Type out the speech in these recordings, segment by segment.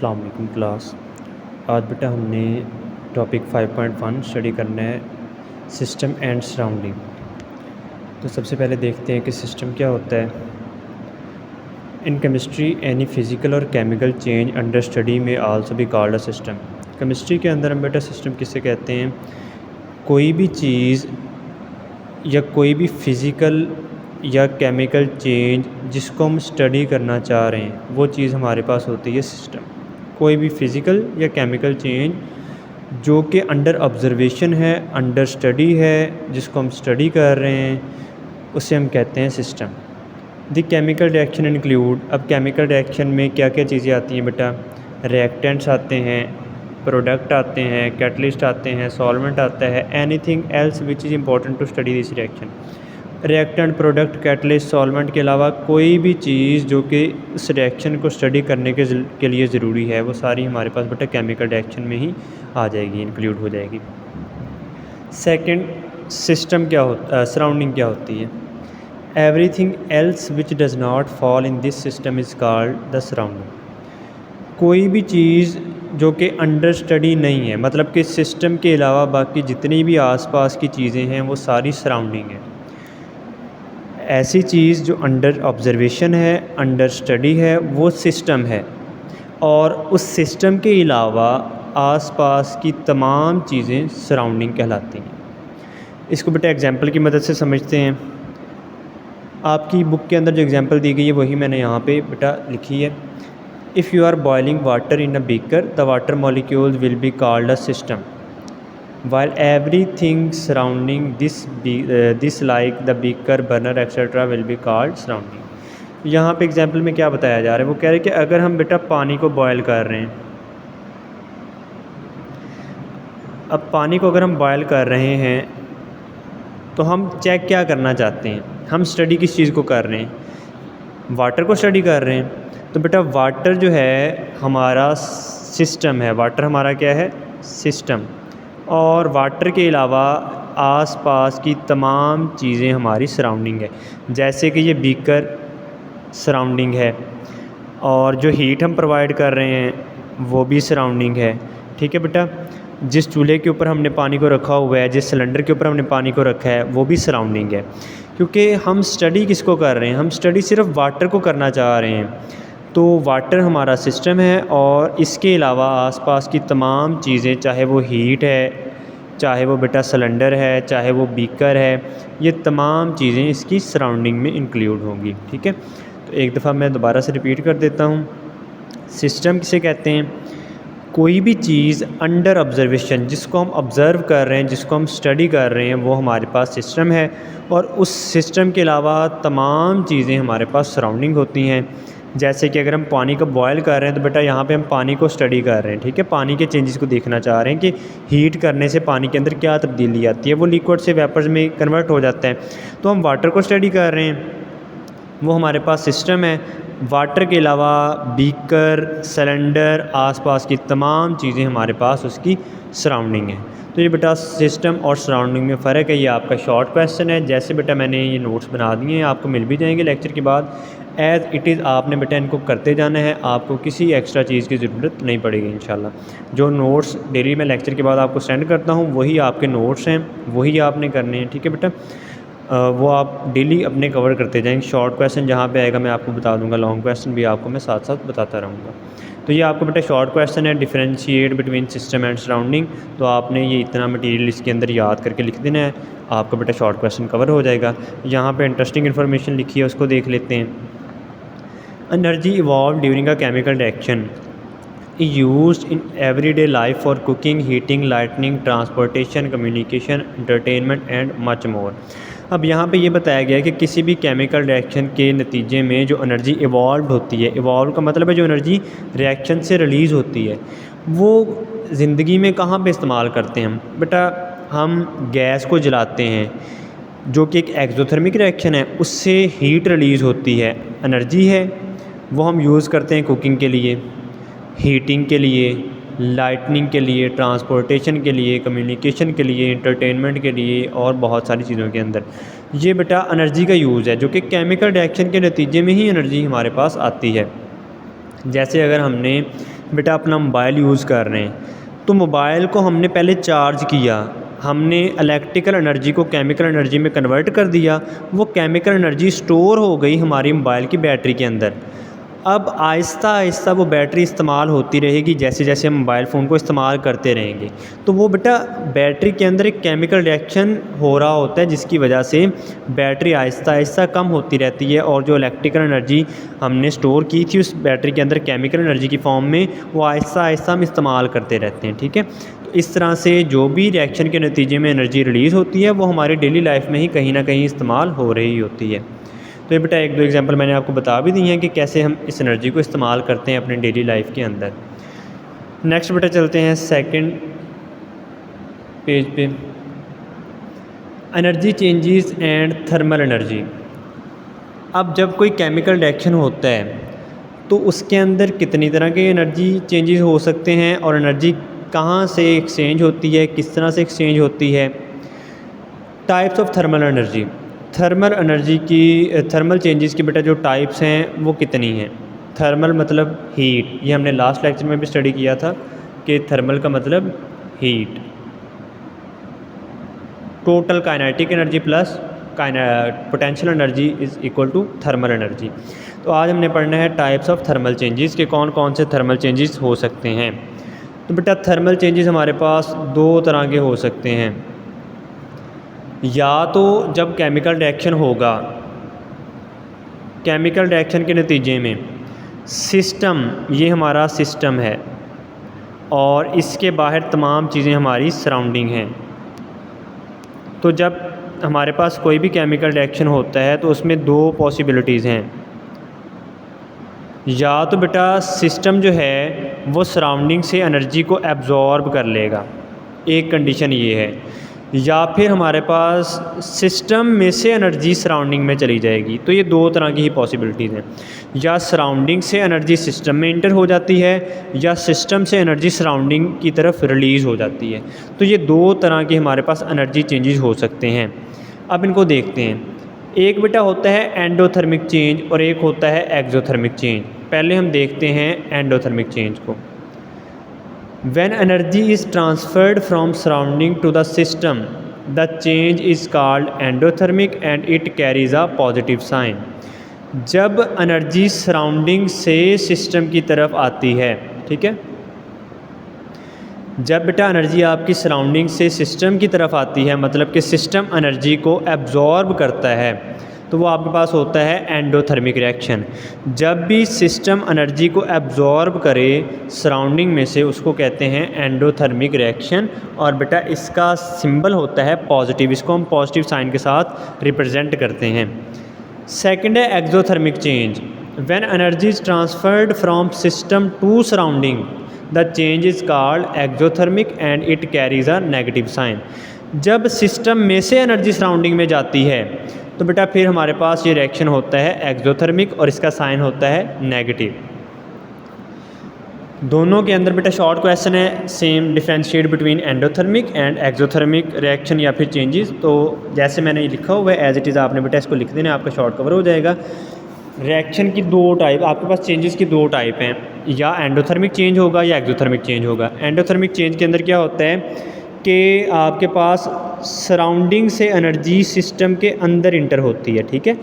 अस्सलाम वालेकुम क्लास। आज बेटा हमने टॉपिक 5.1 स्टडी करना है, सिस्टम एंड सराउंडिंग। तो सबसे पहले देखते हैं कि सिस्टम क्या होता है। इन केमिस्ट्री एनी फिज़िकल और केमिकल चेंज अंडर स्टडी में also be called a system. Chemistry के अंदर हम बेटा सिस्टम किसे कहते हैं, कोई भी चीज़ या कोई भी फ़िज़िकल या केमिकल चेंज जिसको हम स्टडी करना चाह रहे हैं वो चीज़ हमारे पास होती है सिस्टम। कोई भी फ़िज़िकल या केमिकल चेंज जो कि अंडर ऑब्ज़र्वेशन है, अंडर स्टडी है, जिसको हम स्टडी कर रहे हैं, उसे हम कहते हैं system. The chemical reaction include, अब केमिकल रिएक्शन में क्या क्या चीज़ें आती हैं बेटा, रिएक्टेंट्स आते हैं, प्रोडक्ट आते हैं, कैटलिस्ट आते हैं, सॉल्वेंट आता है, anything else which is important to study this reaction. Reactant, product, catalyst, solvent के अलावा कोई भी चीज़ जो कि इस रिएक्शन को स्टडी करने के लिए ज़रूरी है वो सारी हमारे पास बेटा केमिकल रिएक्शन में ही आ जाएगी, इंक्लूड हो जाएगी। सेकंड, सिस्टम क्या होता, सराउंडिंग क्या होती है। Everything else which does not fall in this system is called the surrounding. कोई भी चीज़ जो कि अंडर स्टडी नहीं है, मतलब कि सिस्टम के अलावा बाकी जितनी भी आसपास की चीज़ें हैं वो सारी सराउंडिंग है। ऐसी चीज़ जो अंडर ऑब्ज़र्वेशन है, अंडर स्टडी है, वो सिस्टम है, और उस सिस्टम के अलावा आसपास की तमाम चीज़ें सराउंडिंग कहलाती हैं। इसको बेटा एग्जांपल की मदद से समझते हैं। आपकी बुक के अंदर जो एग्जांपल दी गई है वही मैंने यहाँ पे बेटा लिखी है। If you are boiling water in a beaker, the water molecules will be called a system, while everything surrounding this like the beaker, burner etc will be called surrounding। यहाँ पे एग्जांपल में क्या बताया जा रहा है, वो कह रहे हैं कि अगर हम बेटा पानी को बॉयल कर रहे हैं, अब पानी को अगर हम बॉयल कर रहे हैं तो हम चेक क्या करना चाहते हैं, हम स्टडी किस चीज़ को कर रहे हैं, वाटर को स्टडी कर रहे हैं। तो बेटा वाटर जो है हमारा सिस्टम है, वाटर हमारा क्या है, सिस्टम, और वाटर के अलावा आसपास की तमाम चीज़ें हमारी सराउंडिंग है। जैसे कि ये बीकर सराउंडिंग है, और जो हीट हम प्रोवाइड कर रहे हैं वो भी सराउंडिंग है। ठीक है बेटा, जिस चूल्हे के ऊपर हमने पानी को रखा हुआ है, जिस सिलेंडर के ऊपर हमने पानी को रखा है वो भी सराउंडिंग है। क्योंकि हम स्टडी किसको कर रहे हैं, हम स्टडी सिर्फ वाटर को करना चाह रहे हैं, तो वाटर हमारा सिस्टम है, और इसके अलावा आसपास की तमाम चीज़ें, चाहे वो हीट है, चाहे वो बेटा सिलेंडर है, चाहे वो बीकर है, ये तमाम चीज़ें इसकी सराउंडिंग में इंक्लूड होंगी। ठीक है, तो एक दफ़ा मैं दोबारा से रिपीट कर देता हूँ। सिस्टम किसे कहते हैं, कोई भी चीज़ अंडर ऑब्ज़र्वेशन, जिसको हम ऑब्ज़र्व कर रहे हैं, जिसको हम स्टडी कर रहे हैं, वो हमारे पास सिस्टम है, और उस सिस्टम के अलावा तमाम चीज़ें हमारे पास सराउंडिंग होती हैं। जैसे कि अगर हम पानी को बॉयल कर रहे हैं तो बेटा यहाँ पे हम पानी को स्टडी कर रहे हैं। ठीक है, पानी के चेंजेस को देखना चाह रहे हैं कि हीट करने से पानी के अंदर क्या तब्दीली आती है, वो लिक्विड से वेपर्स में कन्वर्ट हो जाता है। तो हम वाटर को स्टडी कर रहे हैं, वो हमारे पास सिस्टम है। वाटर के अलावा बीकर, सिलेंडर, आसपास की तमाम चीज़ें हमारे पास उसकी सराउंडिंग है। तो ये बेटा सिस्टम और सराउंडिंग में फ़र्क है। ये आपका शॉर्ट क्वेश्चन है, जैसे बेटा मैंने ये नोट्स बना दिए हैं, आपको मिल भी जाएंगे लेक्चर के बाद। एज़ इट इज़ आपने बेटा इनको करते जाना है, आपको किसी एक्स्ट्रा चीज़ की ज़रूरत नहीं पड़ेगी इंशाल्लाह। जो नोट्स डेली मैं लेक्चर के बाद आपको सेंड करता हूँ वही आपके नोट्स हैं, वही आपने करने हैं। ठीक है बेटा, वो आप डेली अपने कवर करते जाएंगे। शॉर्ट क्वेश्चन जहाँ पे आएगा मैं आपको बता दूंगा, लॉन्ग क्वेश्चन भी आपको मैं साथ साथ बताता रहूँगा। तो ये आपको बेटा शॉर्ट क्वेश्चन है, differentiate between system and surrounding. तो आपने ये इतना मटेरियल इसके अंदर याद करके लिख देना है, आपका बेटा शॉर्ट क्वेश्चन कवर हो जाएगा। यहाँ पर इंटरेस्टिंग इन्फॉर्मेशन लिखी है, उसको देख लेते हैं। Energy evolve during a chemical reaction is used in everyday life for cooking, heating, lighting, transportation, communication, entertainment and much more। अब यहाँ पे ये बताया गया है कि किसी भी केमिकल रिएक्शन के नतीजे में जो एनर्जी इवॉल्व होती है, इवॉल्व का मतलब है जो एनर्जी रिएक्शन से रिलीज़ होती है, वो ज़िंदगी में कहाँ पे इस्तेमाल करते हैं हम बेटा, हम गैस को जलाते हैं जो कि एक एक्सोथर्मिक रिएक्शन है, उससे हीट रिलीज़ होती है, एनर्जी है, वो हम यूज़ करते हैं कुकिंग के लिए, हीटिंग के लिए, लाइटनिंग के लिए, ट्रांसपोर्टेशन के लिए, कम्युनिकेशन के लिए, एंटरटेनमेंट के लिए, और बहुत सारी चीज़ों के अंदर ये बेटा एनर्जी का यूज़ है, जो कि केमिकल रिएक्शन के नतीजे में ही एनर्जी हमारे पास आती है। जैसे अगर हमने बेटा अपना मोबाइल यूज़ कर रहे हैं, तो मोबाइल को हमने पहले चार्ज किया, हमने इलेक्ट्रिकल एनर्जी को केमिकल एनर्जी में कन्वर्ट कर दिया, वो केमिकल एनर्जी स्टोर हो गई हमारी मोबाइल की बैटरी के अंदर। अब आहिस्ता आहिस्ता वो बैटरी इस्तेमाल होती रहेगी जैसे जैसे हम मोबाइल फ़ोन को इस्तेमाल करते रहेंगे। तो वो बेटा बैटरी के अंदर एक केमिकल रिएक्शन हो रहा होता है जिसकी वजह से बैटरी आहिस्ता आहिस्ता कम होती रहती है, और जो इलेक्ट्रिकल एनर्जी हमने स्टोर की थी उस बैटरी के अंदर केमिकल एनर्जी की फॉर्म में, वो आहिस्ता आहिस्ता हम इस्तेमाल करते रहते हैं। ठीक है, तो इस तरह से जो भी रिएक्शन के नतीजे में एनर्जी रिलीज़ होती है वो हमारी डेली लाइफ में ही कहीं ना कहीं इस्तेमाल हो रही होती है। तो ये बेटा एक दो एग्जांपल मैंने आपको बता भी दी हैं कि कैसे हम इस एनर्जी को इस्तेमाल करते हैं अपने डेली लाइफ के अंदर। नेक्स्ट बेटा चलते हैं सेकंड पेज पे, energy changes and thermal energy. अब जब कोई केमिकल रिएक्शन होता है तो उसके अंदर कितनी तरह के एनर्जी चेंजेस हो सकते हैं और एनर्जी कहाँ से एक्सचेंज होती है, किस तरह से एक्सचेंज होती है। Types of thermal energy, thermal energy की थर्मल चेंजेस की बेटा जो टाइप्स हैं वो कितनी हैं। थर्मल मतलब हीट, ये हमने लास्ट लेक्चर में भी स्टडी किया था कि थर्मल का मतलब heat, total kinetic energy plus potential energy is equal to thermal energy. तो आज हमने पढ़ना है टाइप्स ऑफ थर्मल चेंजेस के कौन कौन से थर्मल चेंजेस हो सकते हैं। तो बेटा थर्मल चेंजेस हमारे पास दो तरह के हो सकते हैं, या तो जब केमिकल रिएक्शन होगा, केमिकल रिएक्शन के नतीजे में सिस्टम, ये हमारा सिस्टम है और इसके बाहर तमाम चीज़ें हमारी सराउंडिंग हैं। तो जब हमारे पास कोई भी केमिकल रिएक्शन होता है तो उसमें दो पॉसिबिलिटीज़ हैं, या तो बेटा सिस्टम जो है वो सराउंडिंग से एनर्जी को एब्जॉर्ब कर लेगा, एक कंडीशन ये है, या फिर हमारे पास सिस्टम में से एनर्जी सराउंडिंग में चली जाएगी। तो ये दो तरह की ही पॉसिबिलिटीज़ हैं, या सराउंडिंग से एनर्जी सिस्टम में इंटर हो जाती है या सिस्टम से एनर्जी सराउंडिंग की तरफ रिलीज़ हो जाती है। तो ये दो तरह के हमारे पास एनर्जी चेंजेस हो सकते हैं। अब इनको देखते हैं। एक बेटा होता है एंडोथर्मिक चेंज और एक होता है एक्सोथर्मिक चेंज। पहले हम देखते हैं एंडोथर्मिक चेंज को। When energy is transferred from surrounding to the system, the change is called endothermic and it carries a positive sign. जब एनर्जी सराउंडिंग से सिस्टम की तरफ आती है, ठीक है, जब बेटा एनर्जी आपकी सराउंडिंग से सिस्टम की तरफ आती है, मतलब कि सिस्टम एनर्जी को एब्जॉर्ब करता है, तो वो आपके पास होता है एंडोथर्मिक रिएक्शन। जब भी सिस्टम एनर्जी को एब्जॉर्ब करे सराउंडिंग में से, उसको कहते हैं एंडोथर्मिक रिएक्शन। और बेटा इसका सिंबल होता है पॉजिटिव, इसको हम पॉजिटिव साइन के साथ रिप्रेजेंट करते हैं। सेकंड है exothermic change. When energy is transferred from system to surrounding, the change is called exothermic and it carries a negative sign. जब सिस्टम में से एनर्जी सराउंडिंग में जाती है तो बेटा फिर हमारे पास ये रिएक्शन होता है एक्सोथर्मिक और इसका साइन होता है नेगेटिव। दोनों के अंदर बेटा शॉर्ट क्वेश्चन है, same differentiate between endothermic and exothermic reaction या फिर चेंजेस। तो जैसे मैंने ये लिखा हुआ है एज इट इज़ आपने बेटा इसको लिख देना, आपका शॉर्ट कवर हो जाएगा। रिएक्शन की दो टाइप आपके पास, चेंजेस की दो टाइप हैं, या एंडोथर्मिक चेंज होगा या एक्सोथर्मिक चेंज होगा। एंडोथर्मिक चेंज के अंदर क्या होता है कि आपके पास सराउंडिंग से एनर्जी सिस्टम के अंदर इंटर होती है, ठीक है,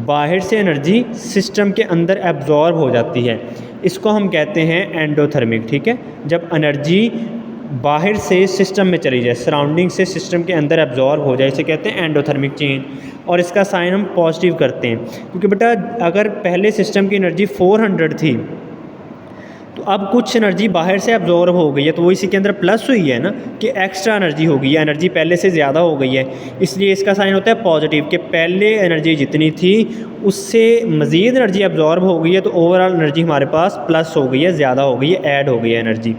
बाहर से एनर्जी सिस्टम के अंदर एब्जॉर्ब हो जाती है, इसको हम कहते हैं एंडोथर्मिक। ठीक है, जब एनर्जी बाहर से सिस्टम में चली जाए, सराउंडिंग से सिस्टम के अंदर एब्जॉर्ब हो जाए, इसे कहते हैं एंडोथर्मिक चेंज। और इसका साइन हम पॉजिटिव करते हैं, क्योंकि बेटा अगर पहले सिस्टम की एनर्जी 400 थी तो अब कुछ एनर्जी बाहर से एब्जॉर्ब हो गई है, तो वो इसी के अंदर प्लस हुई है ना, कि एक्स्ट्रा एनर्जी हो गई है, एनर्जी पहले से ज़्यादा हो गई है, इसलिए इसका साइन होता है पॉजिटिव, कि पहले एनर्जी जितनी थी उससे मज़ीद एनर्जी एब्जॉर्ब हो गई है, तो ओवरऑल एनर्जी हमारे पास प्लस हो गई है, ज़्यादा हो गई है, ऐड हो गई है एनर्जी।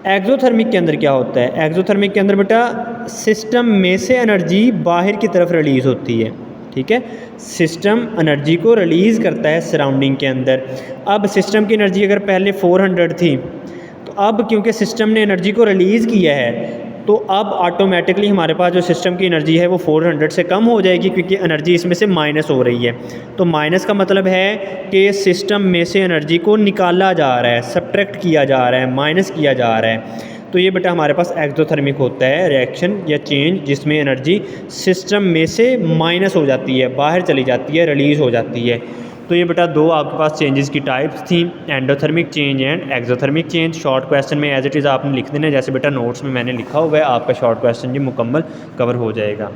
एक्सोथर्मिक के अंदर क्या होता है? एक्सोथर्मिक के अंदर बेटा सिस्टम में से एनर्जी बाहर की तरफ रिलीज़ होती है, ठीक है, सिस्टम एनर्जी को रिलीज़ करता है सराउंडिंग के अंदर। अब सिस्टम की एनर्जी अगर पहले 400 थी, तो अब क्योंकि सिस्टम ने एनर्जी को रिलीज़ किया है तो अब ऑटोमेटिकली हमारे पास जो सिस्टम की एनर्जी है वो 400 से कम हो जाएगी, क्योंकि एनर्जी इसमें से माइनस हो रही है। तो माइनस का मतलब है कि सिस्टम में से एनर्जी को निकाला जा रहा है, सब्ट्रैक्ट किया जा रहा है, माइनस किया जा रहा है। तो ये बेटा हमारे पास एक्सोथर्मिक होता है रिएक्शन या चेंज, जिसमें एनर्जी सिस्टम में से माइनस हो जाती है, बाहर चली जाती है, रिलीज़ हो जाती है। तो ये बेटा दो आपके पास चेंजेस की टाइप्स थी, endothermic change and exothermic change. Short question में एज इट इज़ आपने लिख देना, जैसे बेटा नोट्स में मैंने लिखा हुआ है, आपका शॉर्ट क्वेश्चन जी मुकम्मल कवर हो जाएगा।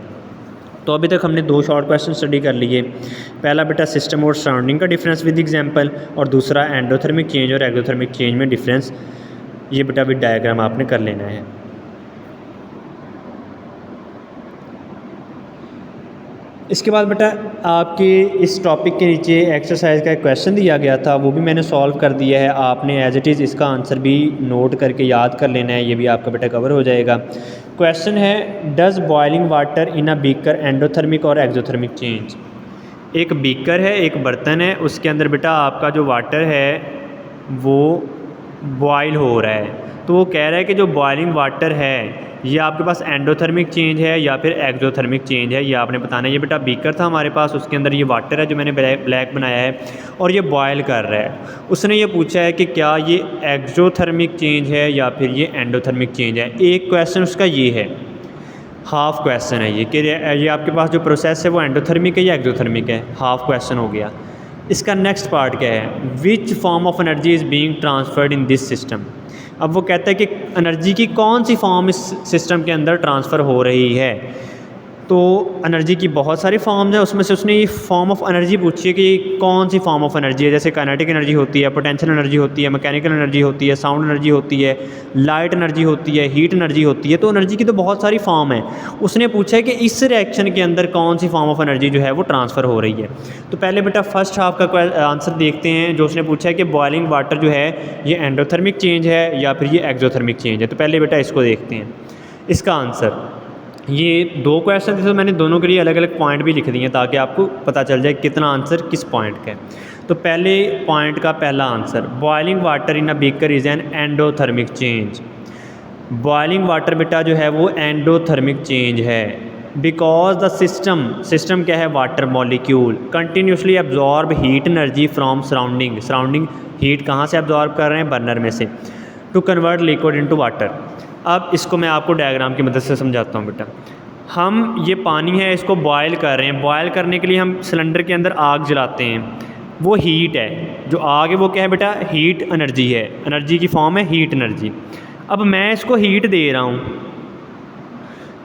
तो अभी तक हमने दो शॉर्ट क्वेश्चन स्टडी कर लिए। पहला बेटा सिस्टम और सराउंडिंग का डिफरेंस विद एग्जांपल, और दूसरा एंडोथर्मिक चेंज और एक्सोथर्मिक चेंज में डिफरेंस। ये बेटा विद डायग्राम आपने कर लेना है। इसके बाद बेटा आपके इस टॉपिक के नीचे एक्सरसाइज का एक क्वेश्चन दिया गया था, वो भी मैंने सॉल्व कर दिया है। आपने एज इट इज़ इसका आंसर भी नोट करके याद कर लेना है, ये भी आपका बेटा कवर हो जाएगा। क्वेश्चन है, does boiling water in a beaker endothermic और एक्सोथर्मिक चेंज। एक बीकर है, एक बर्तन है, उसके अंदर बेटा आपका जो वाटर है वो बॉयल हो रहा है। तो वो कह रहा है कि जो बॉइलिंग वाटर है ये आपके पास एंडोथर्मिक चेंज है या फिर एक्सोथर्मिक चेंज है, ये आपने बताना है। ये बेटा बीकर था हमारे पास, उसके अंदर ये वाटर है जो मैंने ब्लैक बनाया है, और ये बॉयल कर रहा है। उसने ये पूछा है कि क्या ये एक्सोथर्मिक चेंज है या फिर ये एंडोथर्मिक चेंज है। एक क्वेश्चन उसका ये है, हाफ क्वेश्चन है ये, कि ये आपके पास जो प्रोसेस है वो एंडोथर्मिक है या एक्सोथर्मिक है। हाफ क्वेश्चन हो गया। इसका नेक्स्ट पार्ट क्या है, which form of energy is being transferred in this system. अब वो कहता है कि एनर्जी की कौन सी फॉर्म इस सिस्टम के अंदर ट्रांसफ़र हो रही है। तो एनर्जी की बहुत सारी फॉर्म्स हैं, उसमें से उसने ये फॉर्म ऑफ एनर्जी पूछी है कि कौन सी फॉर्म ऑफ एनर्जी है। जैसे काइनेटिक एनर्जी होती है, पोटेंशियल एनर्जी होती है, मैकेनिकल एनर्जी होती है, साउंड एनर्जी होती है, लाइट एनर्जी होती है, हीट एनर्जी होती है। तो एनर्जी की तो बहुत सारी फॉर्म है। उसने पूछा है कि इस रिएक्शन के अंदर कौन सी फॉर्म ऑफ एनर्जी जो है वो ट्रांसफ़र हो रही है। तो पहले बेटा फर्स्ट हाफ का आंसर देखते हैं, जो उसने पूछा है कि बॉइलिंग वाटर जो है ये एंडोथर्मिक चेंज है या फिर ये एक्सोथर्मिक चेंज है। तो पहले बेटा इसको देखते हैं। इसका आंसर, ये दो क्वेश्चन थे तो मैंने दोनों के लिए अलग अलग पॉइंट भी लिख दिए हैं ताकि आपको पता चल जाए कितना आंसर किस पॉइंट का है। तो पहले पॉइंट का पहला answer, boiling water in a beaker is an endothermic change. Boiling water बेटा जो है वो एंडोथर्मिक चेंज है, बिकॉज द सिस्टम क्या है, water molecule continuously absorb heat energy from surrounding heat कहाँ से एब्जॉर्ब कर रहे हैं, बर्नर में से, to convert liquid into water. अब इसको मैं आपको डायग्राम की मदद से समझाता हूँ बेटा। हम ये पानी है इसको बॉयल कर रहे हैं, बॉयल करने के लिए हम सिलेंडर के अंदर आग जलाते हैं, वो हीट है। जो आग है वो क्या है बेटा, हीट एनर्जी है, एनर्जी की फॉर्म है हीट एनर्जी। अब मैं इसको हीट दे रहा हूँ,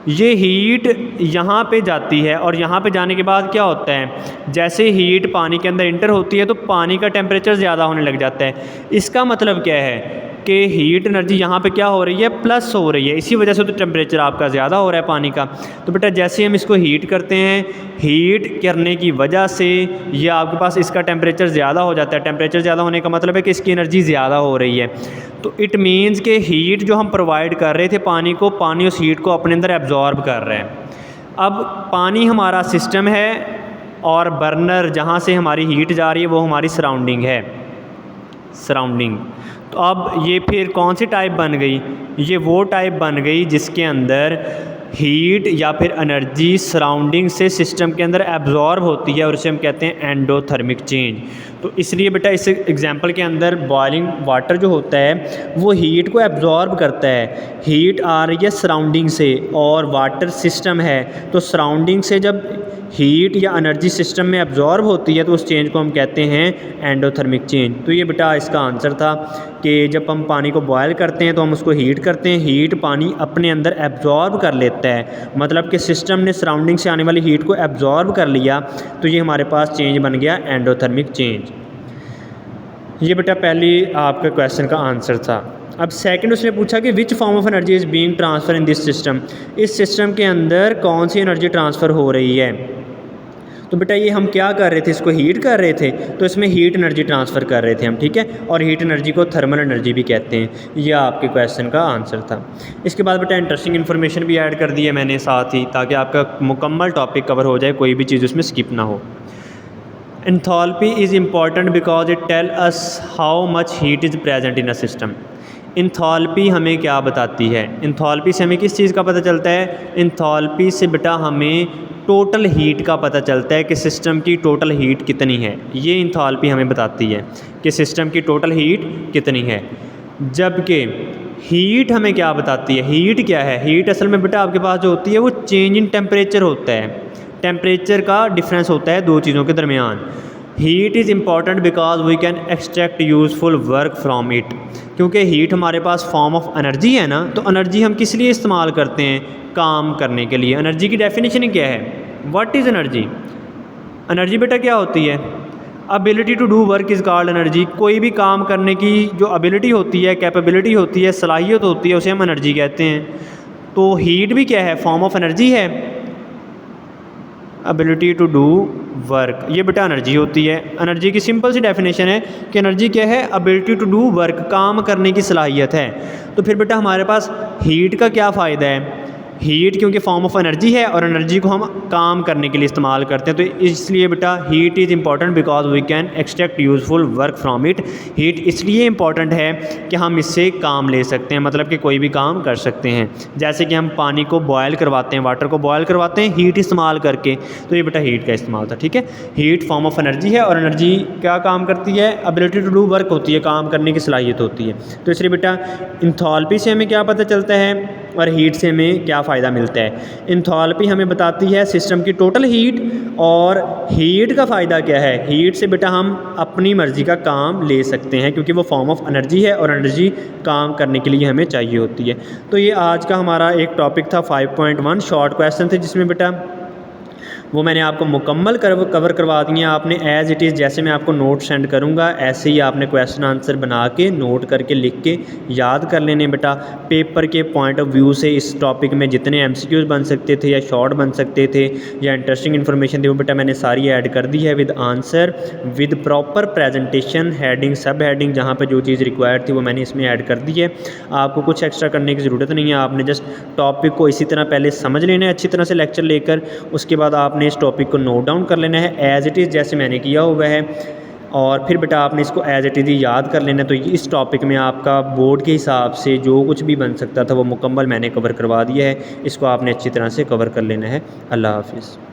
ये हीट यहाँ पे जाती है और यहाँ पे जाने के बाद क्या होता है, जैसे हीट पानी के अंदर इंटर होती है तो पानी का टेम्परेचर ज़्यादा होने लग जाता है। इसका मतलब क्या है कि हीट एनर्जी यहाँ पे क्या हो रही है, प्लस हो रही है, इसी वजह से तो टेम्परेचर आपका ज़्यादा हो रहा है पानी का। तो बेटा जैसे हम इसको हीट करते हैं, हीट करने की वजह से ये आपके पास इसका टेम्परेचर ज़्यादा हो जाता है। टेम्परेचर ज़्यादा होने का मतलब है कि इसकी एनर्जी ज़्यादा हो रही है। तो इट मीन्स के हीट जो हम प्रोवाइड कर रहे थे पानी को, पानी उस हीट को अपने अंदर एब्जॉर्ब कर रहे हैं। अब पानी हमारा सिस्टम है और बर्नर जहाँ से हमारी हीट जा रही है वो हमारी सराउंडिंग है, सराउंडिंग। तो अब ये फिर कौन सी टाइप बन गई, ये वो टाइप बन गई जिसके अंदर हीट या फिर एनर्जी सराउंडिंग से सिस्टम के अंदर एब्जॉर्ब होती है और उसे हम कहते हैं एंडोथर्मिक चेंज। तो इसलिए बेटा इस एग्जांपल के अंदर बॉइलिंग वाटर जो होता है वो हीट को एब्जॉर्ब करता है। हीट आ रही है सराउंडिंग से और वाटर सिस्टम है, तो सराउंडिंग से जब हीट या एनर्जी सिस्टम में एब्जॉर्ब होती है तो उस चेंज को हम कहते हैं एंडोथर्मिक चेंज। तो ये बेटा इसका आंसर था कि जब हम पानी को बॉयल करते हैं तो हम उसको हीट करते हैं, हीट पानी अपने अंदर एब्जॉर्ब कर लेता है, मतलब कि सिस्टम ने सराउंडिंग से आने वाली हीट को एब्जॉर्ब कर लिया, तो ये हमारे पास चेंज बन गया एंडोथर्मिक चेंज। ये बेटा पहली आपका क्वेश्चन का आंसर था। अब सेकंड उसने पूछा कि which form of energy is being transfer in this system, इस सिस्टम के अंदर कौन सी एनर्जी ट्रांसफ़र हो रही है। तो बेटा ये हम क्या कर रहे थे, इसको हीट कर रहे थे, तो इसमें हीट एनर्जी ट्रांसफ़र कर रहे थे हम, ठीक है। और हीट एनर्जी को थर्मल एनर्जी भी कहते हैं। यह आपके क्वेश्चन का आंसर था। इसके बाद बेटा इंटरेस्टिंग इन्फॉर्मेशन भी ऐड कर दी है मैंने साथ ही, ताकि आपका मुकम्मल टॉपिक कवर हो जाए, कोई भी चीज़ उसमें स्किप ना हो। Enthalpy is important because it tell us how much heat is present in a system. Enthalpy हमें क्या बताती है? इंथॉल्पी से हमें किस चीज़ का पता चलता है? इंथॉल्पी से बेटा हमें टोटल हीट का पता चलता है कि सिस्टम की टोटल हीट कितनी है। ये इंथॉल्पी हमें बताती है कि सिस्टम की टोटल हीट कितनी है। जबकि हीट हमें क्या बताती है? हीट क्या है? हीट असल में बेटा आपके पास जो होती है वो चेंज इन टेम्परेचर होता है। टेम्परेचर का डिफरेंस होता है दो चीज़ों के दरमियान। Heat is important because we can extract useful work from it. क्योंकि हीट हमारे पास फॉर्म ऑफ एनर्जी है ना, तो एनर्जी हम किस लिए इस्तेमाल करते हैं? काम करने के लिए। एनर्जी की डेफिनेशन ही क्या है? What is energy? एनर्जी बेटा क्या होती है? Ability to do work is called energy. कोई भी काम करने की जो एबिलिटी होती है, कैपेबिलिटी होती है, सलाहियत होती है, उसे हम एनर्जी कहते हैं। तो हीट भी क्या है? फॉर्म ऑफ एनर्जी है। एबिलिटी टू डू वर्क, ये बेटा एनर्जी होती है। एनर्जी की सिंपल सी डेफिनेशन है कि एनर्जी क्या है? एबिलिटी टू डू वर्क, काम करने की सलाहियत है। तो फिर बेटा हमारे पास हीट का क्या फ़ायदा है? हीट क्योंकि फॉर्म ऑफ एनर्जी है और एनर्जी को हम काम करने के लिए इस्तेमाल करते हैं, तो इसलिए बेटा heat is important because we can extract useful work from it. Heat इसलिए इंपॉर्टेंट है कि हम इससे काम ले सकते हैं, मतलब कि कोई भी काम कर सकते हैं। जैसे कि हम पानी को बॉयल करवाते हैं, वाटर को बॉयल करवाते हैं हीट इस्तेमाल करके, तो ये बेटा हीट का इस्तेमाल था। ठीक है, हीट फॉर्म ऑफ एनर्जी है और एनर्जी क्या काम करती है? एबिलिटी टू डू वर्क होती है, काम करने की सलाहियत होती है। तो इसलिए बेटा इंथॉल्पी से हमें क्या पता चलता है और हीट से हमें क्या फ़ायदा मिलता है? इंथॉल्पी हमें बताती है सिस्टम की टोटल हीट, और हीट का फ़ायदा क्या है? हीट से बेटा हम अपनी मर्ज़ी का काम ले सकते हैं क्योंकि वो फॉर्म ऑफ एनर्जी है और एनर्जी काम करने के लिए हमें चाहिए होती है। तो ये आज का हमारा एक टॉपिक था 5.1 शॉर्ट क्वेश्चन थे, जिसमें बेटा वो मैंने आपको मुकम्मल कवर करवा दिए हैं। आपने एज़ इट इज़ जैसे मैं आपको नोट सेंड करूँगा ऐसे ही आपने क्वेश्चन आंसर बना के नोट करके लिख के याद कर लेने बेटा। पेपर के पॉइंट ऑफ व्यू से इस टॉपिक में जितने MCQs बन सकते थे या शॉर्ट बन सकते थे या इंटरेस्टिंग इन्फॉर्मेशन थी वो बेटा मैंने सारी ऐड कर दी है with answer, with proper presentation, heading, सब हेडिंग, जहाँ पर जो चीज़ रिक्वायर्ड थी वो मैंने इसमें ऐड कर दी है। आपको कुछ एक्स्ट्रा करने की ज़रूरत नहीं है, आपने जस्ट टॉपिक को इसी तरह पहले समझ लेना है अच्छी तरह से लेक्चर लेकर, उसके बाद आपने इस टॉपिक को नोट डाउन कर लेना है एज़ इट इज़ जैसे मैंने किया हुआ है, और फिर बेटा आपने इसको एज़ इट इज़ याद कर लेना है। तो इस टॉपिक में आपका बोर्ड के हिसाब से जो कुछ भी बन सकता था वो मुकम्मल मैंने कवर करवा दिया है। इसको आपने अच्छी तरह से कवर कर लेना है। अल्लाह हाफ़िज़।